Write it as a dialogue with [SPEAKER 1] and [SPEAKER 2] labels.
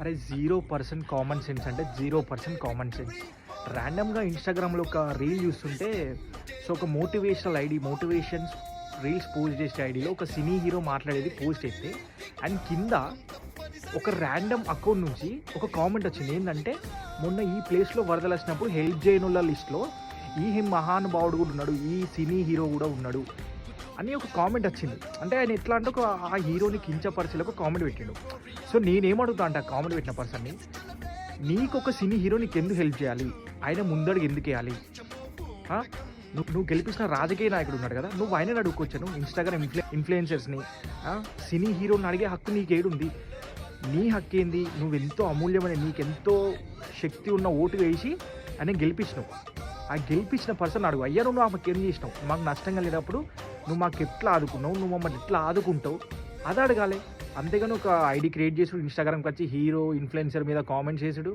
[SPEAKER 1] అరే 0% common sense అంటే 0% common sense. ర్యాండమ్‌గా ఇన్‌స్టాగ్రామ్‌లో ఒక రీల్ చూస్తుంటే, సో ఒక motivational ID motivations reels post చేసే ఐడీలో ఒక సినీ హీరో మాట్లాడేది పోస్ట్ చేస్తే, అండ్ కింద ఒక ర్యాండమ్ అకౌంట్ నుంచి ఒక కామెంట్ వచ్చింది. ఏందంటే, మొన్న ఈ ప్లేస్‌లో వరదలొచ్చినప్పుడు హెల్ప్ చేయనోళ్ళ లిస్ట్‌లో ఈ మహానుభావుడు కూడా ఉన్నాడు, ఈ సినీ హీరో కూడా ఉన్నాడు అని ఒక కామెంట్ వచ్చింది. అంటే ఆయన ఎట్లా అంటే ఆ హీరోని కించపరిచేలా ఒక కామెంట్ పెట్టిండు. సో నేనేమడుగుతా అంటే ఆ కామెంట్ పెట్టిన పర్సన్‌ని, నీకొక సినీ హీరో నీకెందుకు హెల్ప్ చేయాలి? ఆయన ముందడుగు ఎందుకేయాలి? నువ్వు గెలిపించిన రాజకీయ నాయకుడు ఉన్నాడు కదా, నువ్వు ఆయనని అడుక్కొచ్చాను. ఇన్‌స్టాగ్రామ్ ఇన్‌ఫ్లుయెన్సర్స్‌ని, సినీ హీరోని అడిగే హక్కు నీకేడుంది? నీ హక్కేంది? నువ్వెంతో అమూల్యమైన, నీకెంతో శక్తి ఉన్న ఓటు వేసి ఆయన గెలిపించినావు. ఆ గెలిపించిన పర్సన్ అడుగు, అయ్యా నువ్వు మాకు ఏం చేసినావు? మాకు నష్టం కలిగినప్పుడు నువ్వు మాకు ఎట్లా ఆదుకున్నావు, నువ్వు మమ్మల్ని ఎట్లా ఆదుకుంటావు, అది అడగాలి. అంతేగాని ఒక ఐడి క్రియేట్ చేసుడు, ఇన్‌స్టాగ్రామ్‌కి వచ్చి హీరో ఇన్‌ఫ్లుయెన్సర్ మీద కామెంట్ చేసుడు.